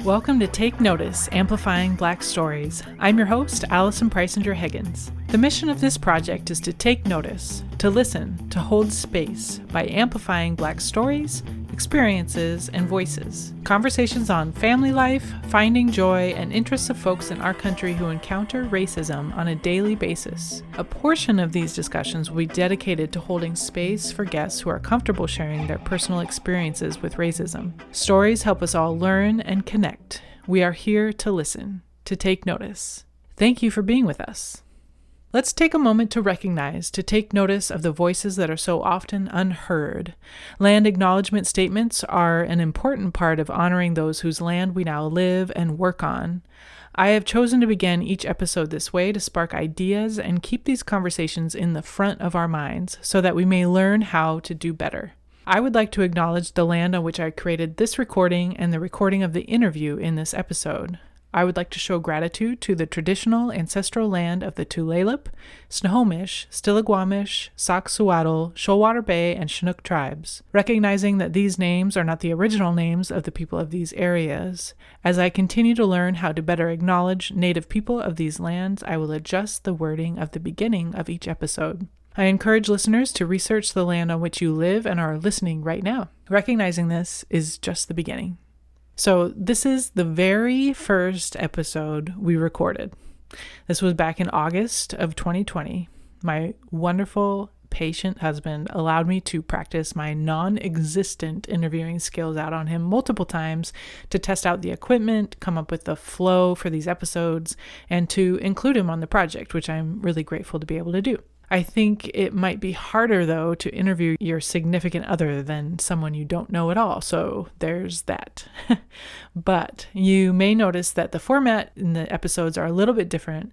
Welcome to Take Notice, Amplifying Black Stories. I'm your host, Allison and Higgins. The mission of this project is to take notice, to listen, to hold space by amplifying Black stories, experiences, and voices. Conversations on family life, finding joy, and interests of folks in our country who encounter racism on a daily basis. A portion of these discussions will be dedicated to holding space for guests who are comfortable sharing their personal experiences with racism. Stories help us all learn and connect. We are here to listen, to take notice. Thank you for being with us. Let's take a moment to recognize, to take notice of the voices that are so often unheard. Land acknowledgement statements are an important part of honoring those whose land we now live and work on. I have chosen to begin each episode this way to spark ideas and keep these conversations in the front of our minds so that we may learn how to do better. I would like to acknowledge the land on which I created this recording and the recording of the interview in this episode. I would like to show gratitude to the traditional ancestral land of the Tulalip, Snohomish, Stillaguamish, Sauk-Suattle, Shoalwater Bay, and Chinook tribes, recognizing that these names are not the original names of the people of these areas. As I continue to learn how to better acknowledge Native people of these lands, I will adjust the wording of the beginning of each episode. I encourage listeners to research the land on which you live and are listening right now. Recognizing this is just the beginning. So this is the very first episode we recorded. This was back in August of 2020. My wonderful, patient husband allowed me to practice my non-existent interviewing skills out on him multiple times to test out the equipment, come up with the flow for these episodes, and to include him on the project, which I'm really grateful to be able to do. I think it might be harder, though, to interview your significant other than someone you don't know at all. So there's that. But you may notice that the format in the episodes are a little bit different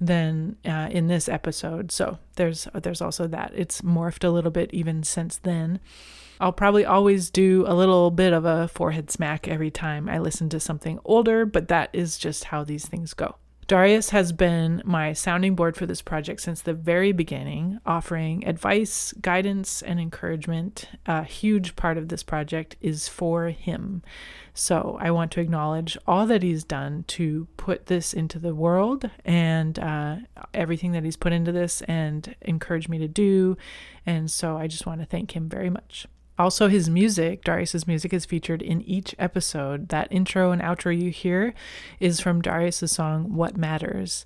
than in this episode. So there's also that. It's morphed a little bit even since then. I'll probably always do a little bit of a forehead smack every time I listen to something older, but that is just how these things go. Darius has been my sounding board for this project since the very beginning, offering advice, guidance, and encouragement. A huge part of this project is for him. So I want to acknowledge all that he's done to put this into the world and everything that he's put into this and encouraged me to do. And so I just want to thank him very much. Also, his music, Darius's music, is featured in each episode. That intro and outro you hear is from Darius's song, What Matters.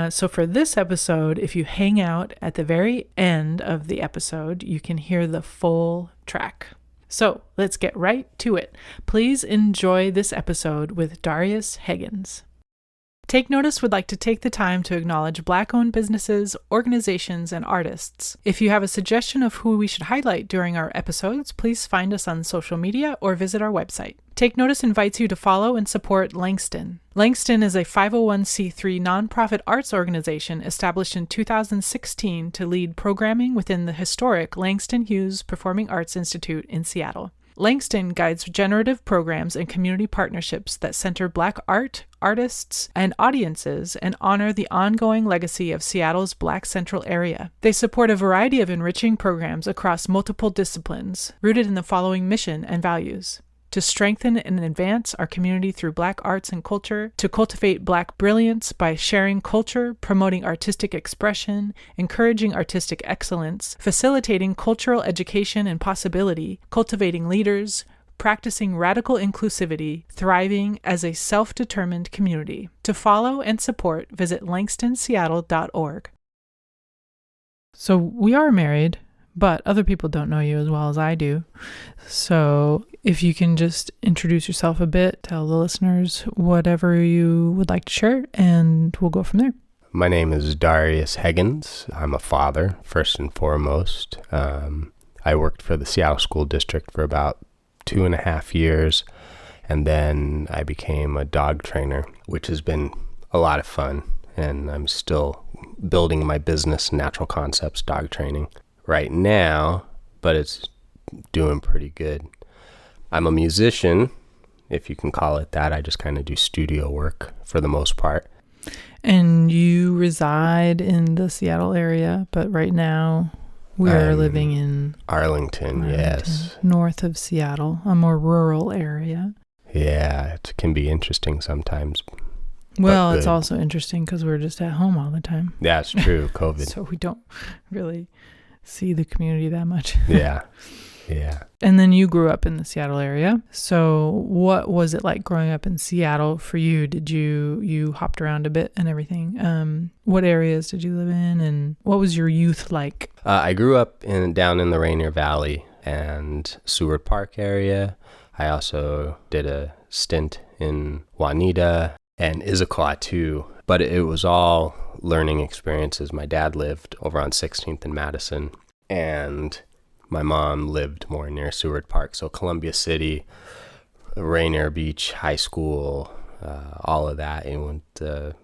So for this episode, if you hang out at the very end of the episode, you can hear the full track. So let's get right to it. Please enjoy this episode with Darius Heggins. Take Notice would like to take the time to acknowledge Black-owned businesses, organizations, and artists. If you have a suggestion of who we should highlight during our episodes, please find us on social media or visit our website. Take Notice invites you to follow and support Langston. Langston is a 501c3 nonprofit arts organization established in 2016 to lead programming within the historic Langston Hughes Performing Arts Institute in Seattle. Langston guides generative programs and community partnerships that center Black art, artists, and audiences and honor the ongoing legacy of Seattle's Black Central area. They support a variety of enriching programs across multiple disciplines, rooted in the following mission and values: to strengthen and advance our community through Black arts and culture, to cultivate Black brilliance by sharing culture, promoting artistic expression, encouraging artistic excellence, facilitating cultural education and possibility, cultivating leaders, practicing radical inclusivity, thriving as a self-determined community. To follow and support, visit langstonseattle.org. So we are married, but other people don't know you as well as I do. So if you can just introduce yourself a bit, tell the listeners whatever you would like to share, and we'll go from there. My name is Darius Heggins. I'm a father, first and foremost. I worked for the Seattle School District for about 2.5 years, and then I became a dog trainer, which has been a lot of fun, and I'm still building my business, Natural Concepts Dog Training, right now, but it's doing pretty good. I'm a musician, if you can call it that. I just kind of do studio work for the most part. And you reside in the Seattle area, but right now we're living in Arlington, yes. North of Seattle, a more rural area. Yeah, it can be interesting sometimes. Well, it's also interesting because we're just at home all the time. Yeah, it's true. COVID. So we don't really see the community that much. Yeah. And then you grew up in the Seattle area. So what was it like growing up in Seattle for you? Did you hopped around a bit and everything? What areas did you live in, and what was your youth like? I grew up down in the Rainier Valley and Seward Park area. I also did a stint in Juanita and Issaquah too, but it was all learning experiences. My dad lived over on 16th and Madison, and my mom lived more near Seward Park. So Columbia City, Rainier Beach High School, all of that. And went to,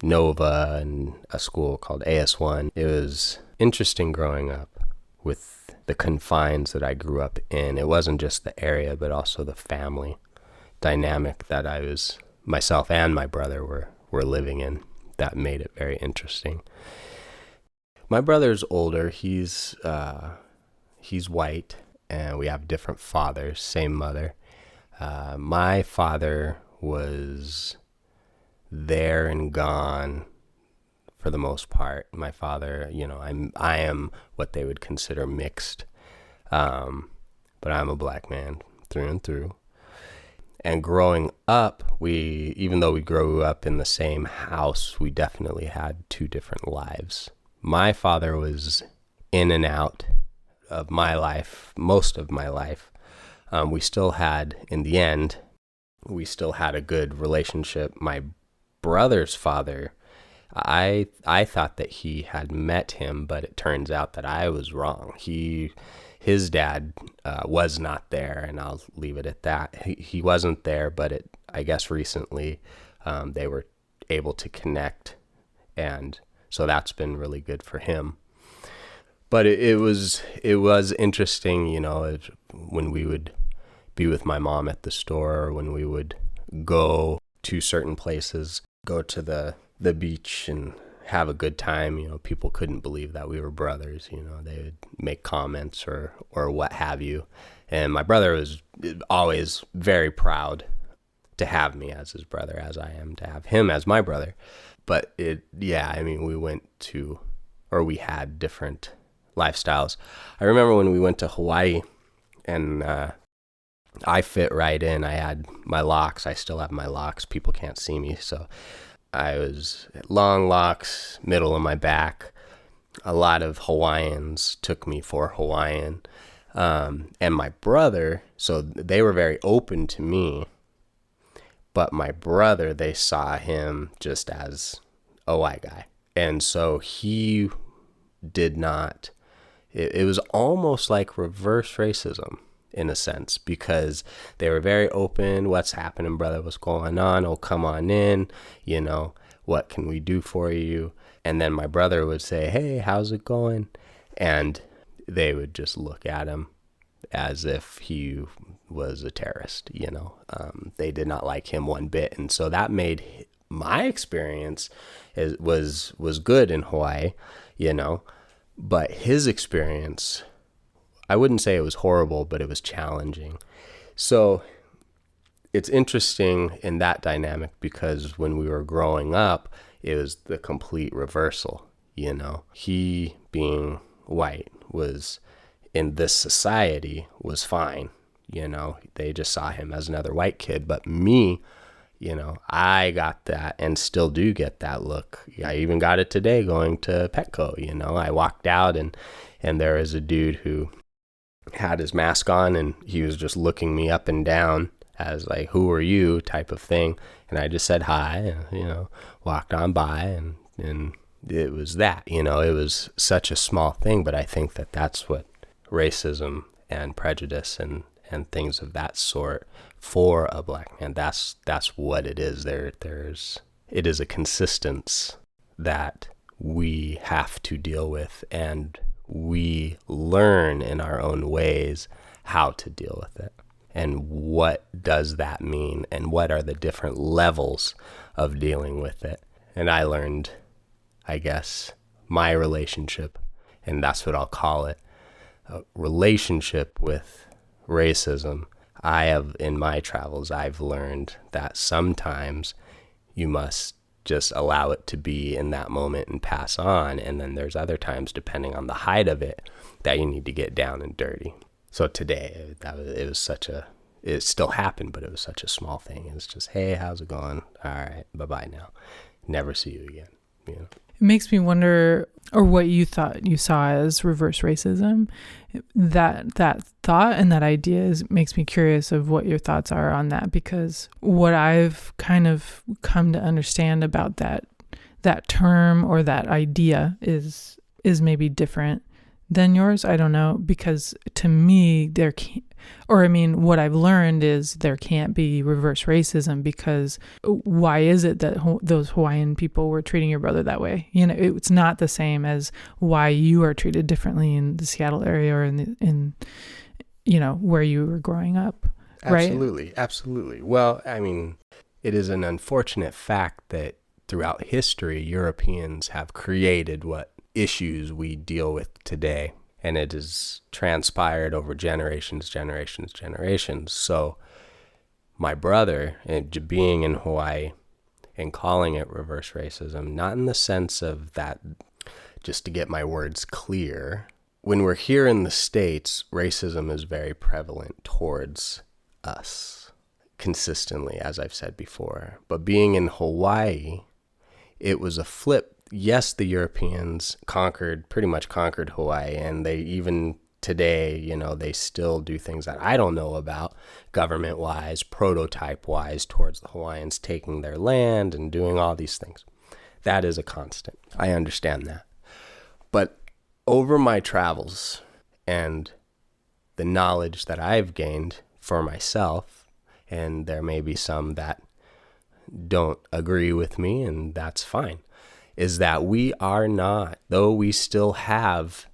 Nova and a school called AS1. It was interesting growing up with the confines that I grew up in. It wasn't just the area, but also the family dynamic that myself and my brother were living in. That made it very interesting. My brother's older. He's white, and we have different fathers, same mother. My father was there and gone for the most part. My father, I am what they would consider mixed, but I'm a black man through and through. And growing up, even though we grew up in the same house, we definitely had two different lives. My father was in and out of my life, most of my life. We still had, in the end, a good relationship. My brother's father, I thought that he had met him, but it turns out that I was wrong. His dad was not there, and I'll leave it at that. He wasn't there, but I guess recently they were able to connect, and so that's been really good for him. But it was interesting, when we would be with my mom at the store, or when we would go to certain places, go to the beach and have a good time. People couldn't believe that we were brothers. They would make comments or what have you. And my brother was always very proud to have me as his brother, as I am to have him as my brother. But we had different lifestyles. I remember when we went to Hawaii, and I fit right in. I had my locks. I still have my locks. People can't see me, so I was long locks, middle of my back. A lot of Hawaiians took me for Hawaiian. And my brother, so they were very open to me, but my brother, they saw him just as a white guy. And so he did not, it was almost like reverse racism in a sense, because they were very open. What's happening, brother? What's going on? Oh, come on in. What can we do for you? And then my brother would say, hey, how's it going? And they would just look at him as if he was a terrorist. They did not like him one bit. And so that made my experience was good in Hawaii, but his experience, I wouldn't say it was horrible, but it was challenging. So it's interesting in that dynamic, because when we were growing up, it was the complete reversal. He being white was in this society was fine. They just saw him as another white kid. But me, I got that and still do get that look. I even got it today going to Petco. I walked out and there was a dude who had his mask on, and he was just looking me up and down as like, who are you type of thing. And I just said hi, and, walked on by, and it was that, it was such a small thing, but I think that that's what racism and prejudice and things of that sort for a black man, that's what it is. It is a consistence that we have to deal with, and we learn in our own ways how to deal with it. And what does that mean? And what are the different levels of dealing with it? And I learned, I guess, my relationship, and that's what I'll call it, a relationship with racism. in my travels, I've learned that sometimes you must just allow it to be in that moment and pass on. And then there's other times, depending on the height of it, that you need to get down and dirty. So today, it still happened, but it was such a small thing. It was just, hey, how's it going? All right, bye-bye now. Never see you again, you know? It makes me wonder, or what you thought you saw as reverse racism. That thought and that idea makes me curious of what your thoughts are on that, because what I've kind of come to understand about that term or that idea is maybe different than yours. I don't know, because to me what I've learned is there can't be reverse racism, because why is it that those Hawaiian people were treating your brother that way? You know, it's not the same as why you are treated differently in the Seattle area or in where you were growing up. Right? Absolutely. Well, I mean, it is an unfortunate fact that throughout history, Europeans have created what issues we deal with today. And it has transpired over generations. So my brother, being in Hawaii and calling it reverse racism, not in the sense of that, just to get my words clear. When we're here in the States, racism is very prevalent towards us consistently, as I've said before. But being in Hawaii, it was a flip. Yes, the Europeans pretty much conquered Hawaii, and they even today, they still do things that I don't know about government-wise, prototype-wise towards the Hawaiians, taking their land and doing all these things. That is a constant. I understand that. But over my travels and the knowledge that I've gained for myself, and there may be some that don't agree with me, and that's fine, is that we are not, though we still have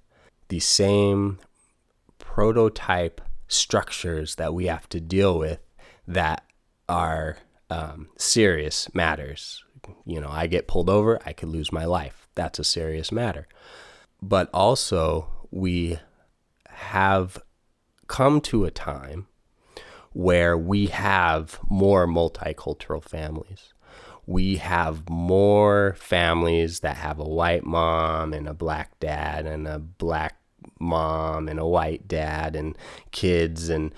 the same prototype structures that we have to deal with that are serious matters. I get pulled over, I could lose my life. That's a serious matter. But also, we have come to a time where we have more multicultural families. We have more families that have a white mom and a black dad, and a black mom and a white dad, and kids and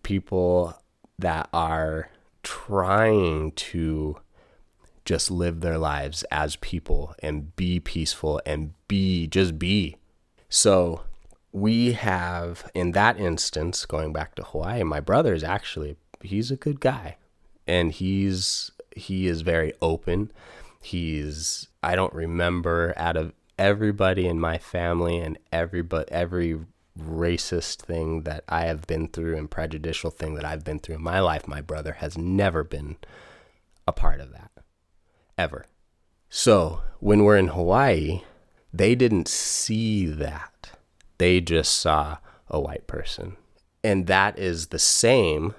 people that are trying to just live their lives as people and be peaceful and just be. So we have, in that instance, going back to Hawaii, my brother is he's a good guy, and he is very open. I don't remember, out of everybody in my family and every racist thing that I have been through and prejudicial thing that I've been through in my life, my brother has never been a part of that, ever. So when we're in Hawaii, they didn't see that. They just saw a white person. And that is the same,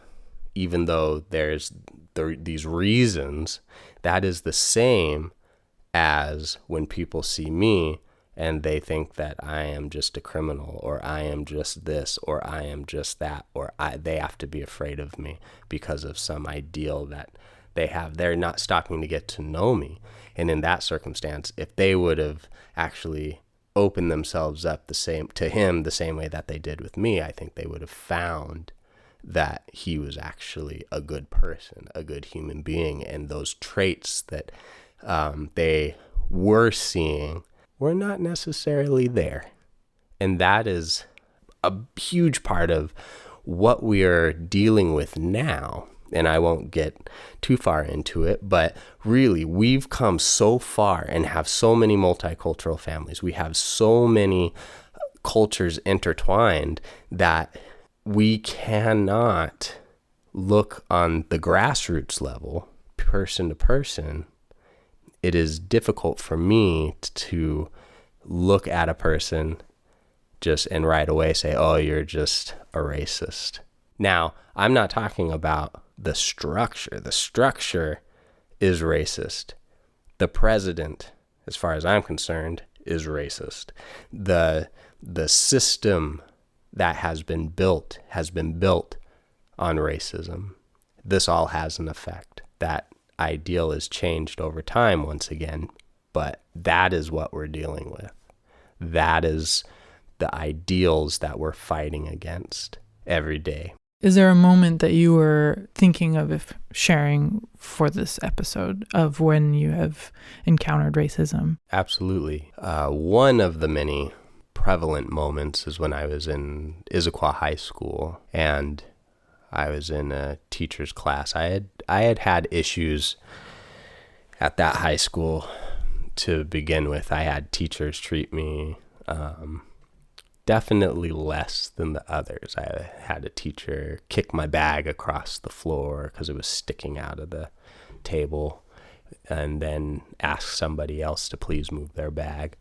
even though there's these reasons, that is the same as when people see me and they think that I am just a criminal, or I am just this, or I am just that, or they have to be afraid of me because of some ideal that they have. They're not stopping to get to know me. And in that circumstance, if they would have actually opened themselves up to him the same way that they did with me, I think they would have found that he was actually a good person, a good human being, and those traits that they were seeing were not necessarily there. And that is a huge part of what we are dealing with now. And I won't get too far into it, but really, we've come so far and have so many multicultural families. We have so many cultures intertwined that we cannot look on the grassroots level, person to person. It is difficult for me to look at a person and right away say, oh, you're just a racist. Now, I'm not talking about the structure. The structure is racist. The president, as far as I'm concerned, is racist. The system that has been built on racism. This all has an effect. That ideal has changed over time once again, but that is what we're dealing with. That is the ideals that we're fighting against every day. Is there a moment that you were thinking of if sharing for this episode of when you have encountered racism? Absolutely. One of the many prevalent moments is when I was in Issaquah High School, and I was in a teacher's class. I had issues at that high school to begin with. I had teachers treat me definitely less than the others. I had a teacher kick my bag across the floor because it was sticking out of the table, and then ask somebody else to please move their bag.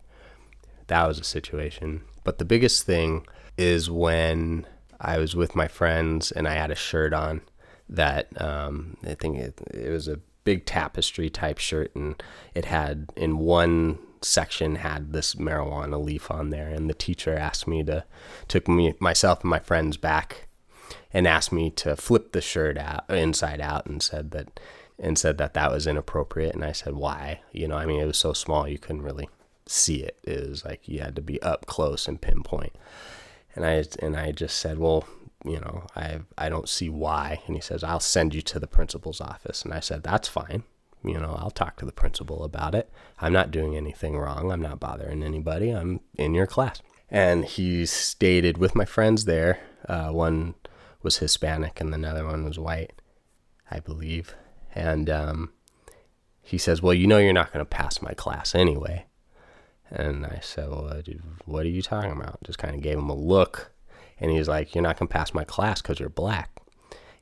That was a situation. But the biggest thing is when I was with my friends and I had a shirt on that I think it was a big tapestry type shirt, and it had in one section had this marijuana leaf on there, and the teacher took myself and my friends back and asked me to flip the shirt out inside out, and said that was inappropriate. And I said, why? It was so small you couldn't really see it. It was like you had to be up close and pinpoint. And I just said, well, I don't see why. And he says, I'll send you to the principal's office. And I said, that's fine. I'll talk to the principal about it. I'm not doing anything wrong. I'm not bothering anybody. I'm in your class. And he stated with my friends there, one was Hispanic and another one was white, I believe. And he says, well, you're not going to pass my class anyway. And I said, well, what are you talking about? Just kind of gave him a look. And he's like, you're not going to pass my class because you're black.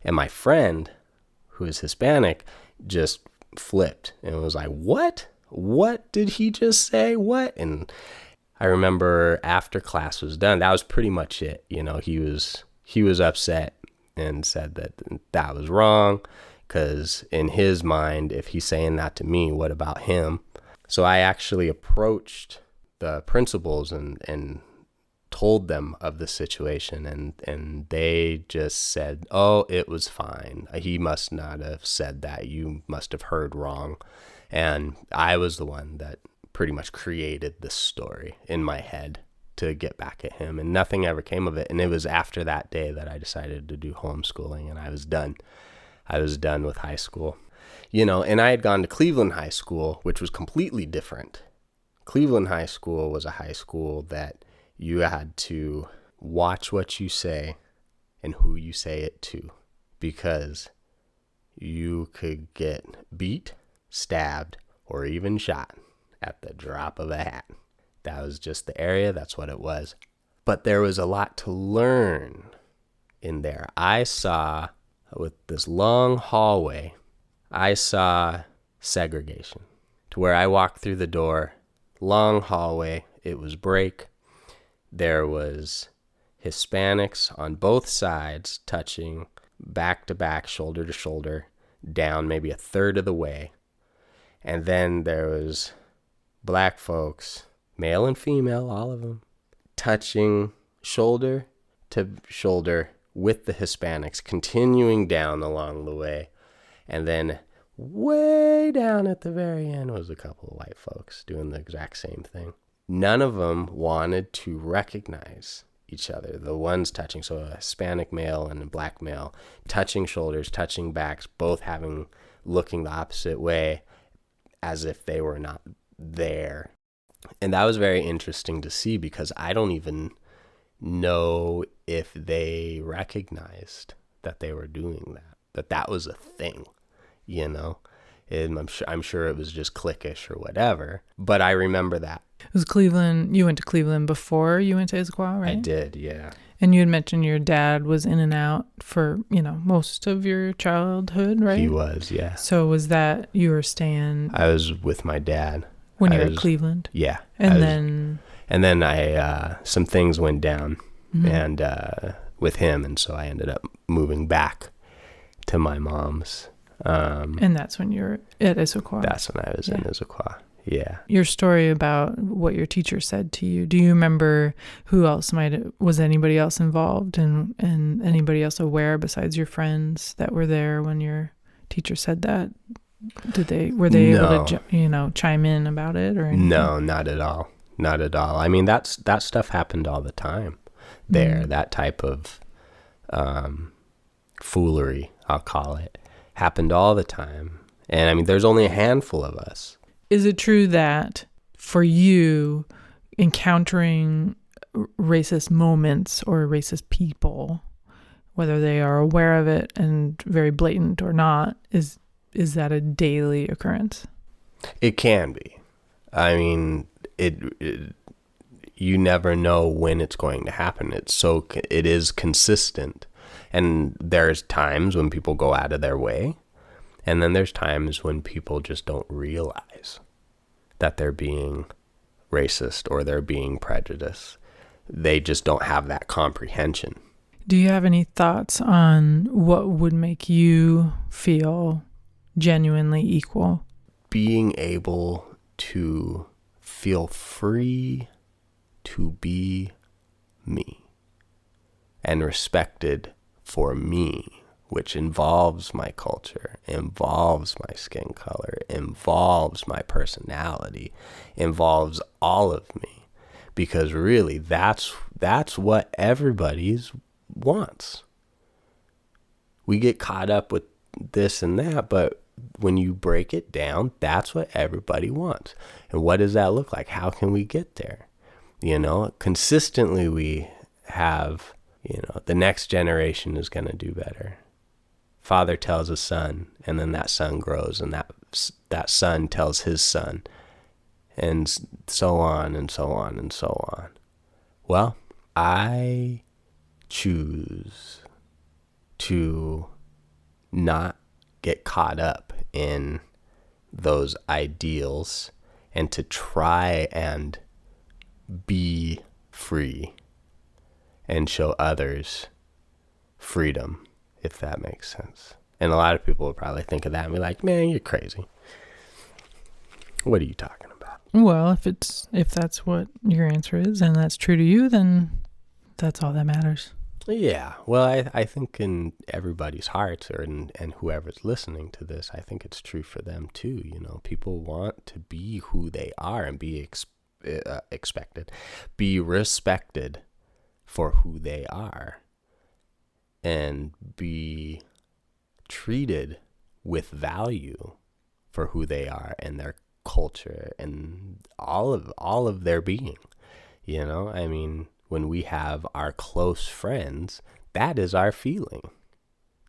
And my friend, who is Hispanic, just flipped and was like, what? What did he just say? What? And I remember after class was done, that was pretty much it. He was upset and said that was wrong, because in his mind, if he's saying that to me, what about him? So I actually approached the principals and told them of the situation, and they just said, oh, it was fine. He must not have said that. You must have heard wrong. And I was the one that pretty much created this story in my head to get back at him, and nothing ever came of it. And it was after that day that I decided to do homeschooling, and I was done. I was done with high school. And I had gone to Cleveland High School, which was completely different. Cleveland High School was a high school that you had to watch what you say and who you say it to, because you could get beat, stabbed, or even shot at the drop of a hat. That was just the area. That's what it was. But there was a lot to learn in there. I saw, with this long hallway, I saw segregation, to where I walked through the door, long hallway, it was break. There was Hispanics on both sides touching back to back, shoulder to shoulder, down maybe a third of the way. And then there was black folks, male and female, all of them, touching shoulder to shoulder with the Hispanics, continuing down along the way. And then way down at the very end was a couple of white folks doing the exact same thing. None of them wanted to recognize each other. The ones touching, so a Hispanic male and a black male, touching shoulders, touching backs, both looking the opposite way, as if they were not there. And that was very interesting to see, because I don't even know if they recognized that they were doing that was a thing, And I'm sure it was just cliquish or whatever, but I remember that. It was Cleveland. You went to Cleveland before you went to Issaquah, right? I did, yeah. And you had mentioned your dad was in and out for, most of your childhood, right? He was, yeah. So was that you were staying? I was with my dad. When you were at Cleveland? Yeah. And then I some things went down and with him, and so I ended up moving back to my mom's. And that's when you were at Issaquah? That's when I was in Issaquah, Yeah. Your story about what your teacher said to you, do you remember who else was anybody else involved and anybody else aware besides your friends that were there when your teacher said that? Were they able to, chime in about it or anything? No, not at all. Not at all. I mean, that stuff happened all the time there. That type of foolery, I'll call it, happened all the time. And I mean, there's only a handful of us. Is it true that for you, encountering racist moments or racist people, whether they are aware of it and very blatant or not, is that a daily occurrence? It can be. I mean, you never know when it's going to happen. It is consistent. And there's times when people go out of their way. And then there's times when people just don't realize that they're being racist or they're being prejudiced. They just don't have that comprehension. Do you have any thoughts on what would make you feel genuinely equal? Being able to feel free to be me and respected for me, which involves my culture, involves my skin color, involves my personality, involves all of me. Because really, that's what everybody wants. We get caught up with this and that, but when you break it down, that's what everybody wants. And what does that look like? How can we get there? Consistently we have, the next generation is going to do better. Father tells a son, and then that son grows, and that son tells his son, and so on and so on and so on. Well, I choose to not get caught up in those ideals and to try and be free and show others freedom, if that makes sense. And a lot of people will probably think of that and be like, man, you're crazy. What are you talking about? Well, if that's what your answer is and that's true to you, then that's all that matters. Yeah. Well, I think in everybody's hearts and whoever's listening to this, I think it's true for them too. People want to be who they are and be expected, be respected for who they are, and be treated with value for who they are and their culture and all of their being. I mean, when we have our close friends, that is our feeling.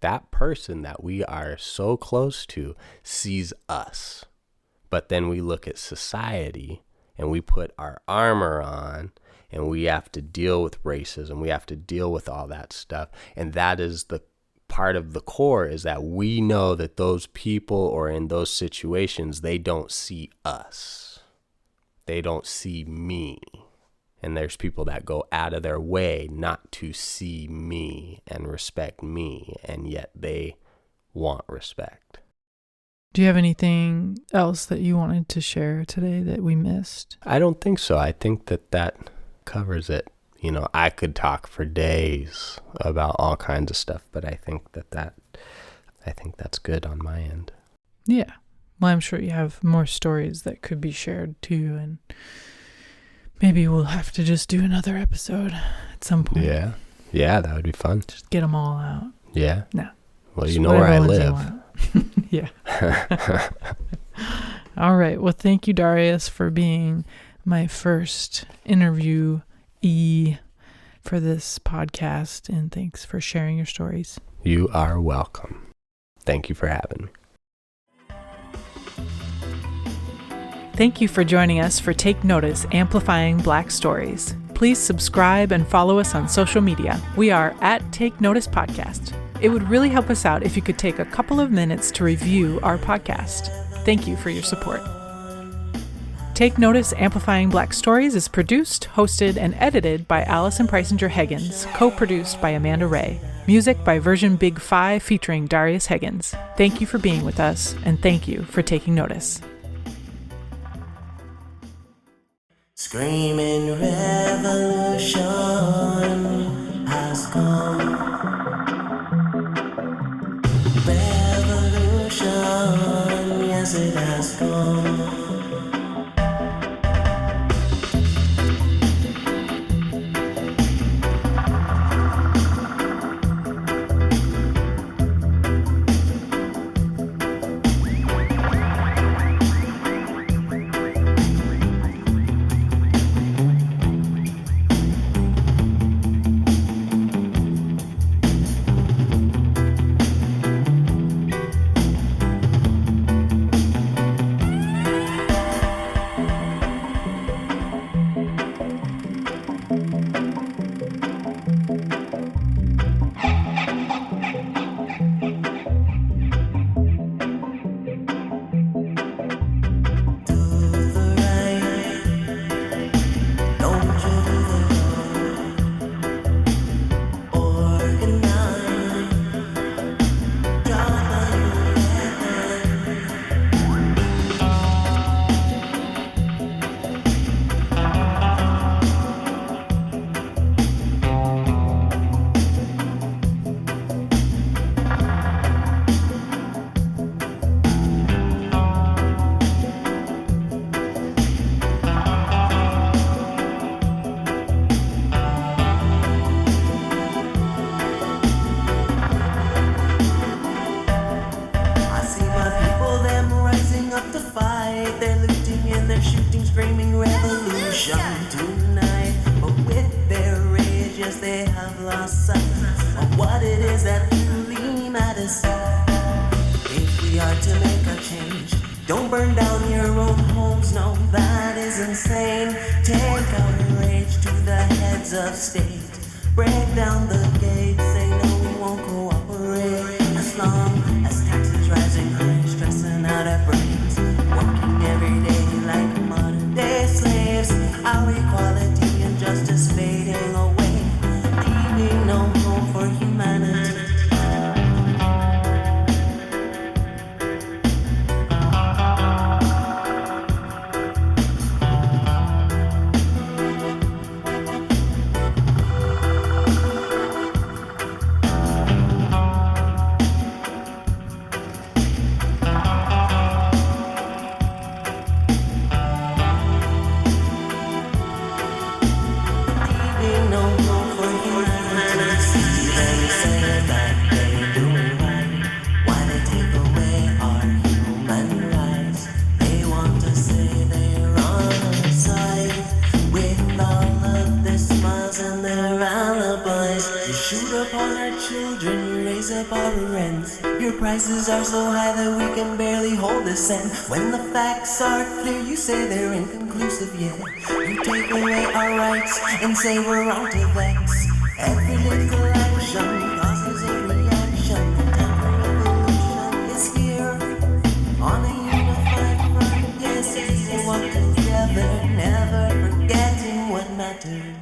That person that we are so close to sees us. But then we look at society and we put our armor on and we have to deal with racism. We have to deal with all that stuff. And that is the part of the core, is that we know that those people or in those situations, they don't see us. They don't see me. And there's people that go out of their way not to see me and respect me, and yet they want respect. Do you have anything else that you wanted to share today that we missed? I don't think so. I think that covers it. I could talk for days about all kinds of stuff, but I think that's good on my end. Yeah. Well, I'm sure you have more stories that could be shared too, and maybe we'll have to just do another episode at some point. Yeah, that would be fun. Just get them all out. Yeah. No. Well, you know where I live. Yeah. All right. Well, thank you, Darius, for being my first interviewee for this podcast, and thanks for sharing your stories. You are welcome. Thank you for having me. Thank you for joining us for Take Notice, Amplifying Black Stories. Please subscribe and follow us on social media. We are at Take Notice Podcast. It would really help us out if you could take a couple of minutes to review our podcast. Thank you for your support. Take Notice, Amplifying Black Stories is produced, hosted, and edited by Allison and Darius, co-produced by Amanda Ray. Music by Version Big 5 featuring Darius Heggins. Thank you for being with us, and thank you for taking notice. Screaming revolution has come. Revolution, yes it has come. Prices are so high that we can barely hold a cent. When the facts are clear, you say they're inconclusive yet. You take away our rights and say we're wrong to vex. Every little action causes a reaction. The time for revolution is here. On a unified front, yes, we walk together, never forgetting what mattered.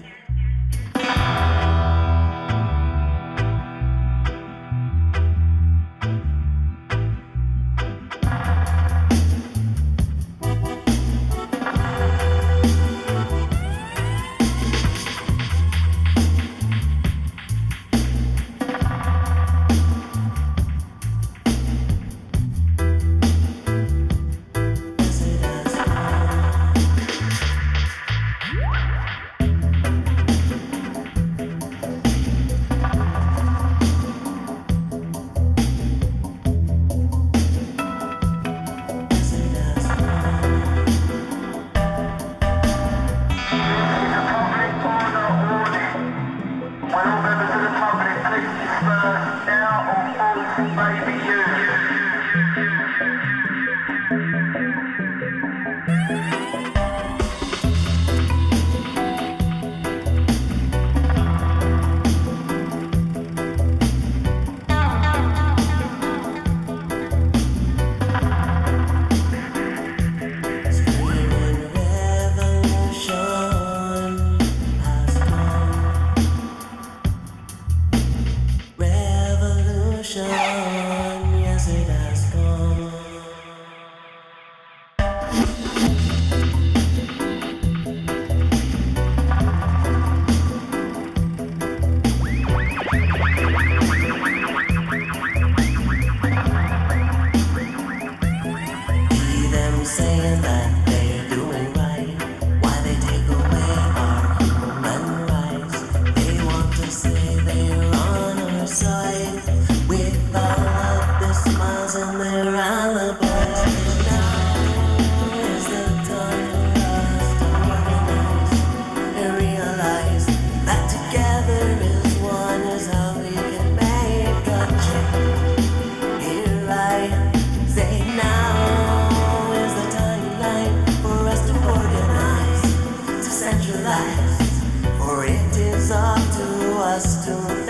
custom.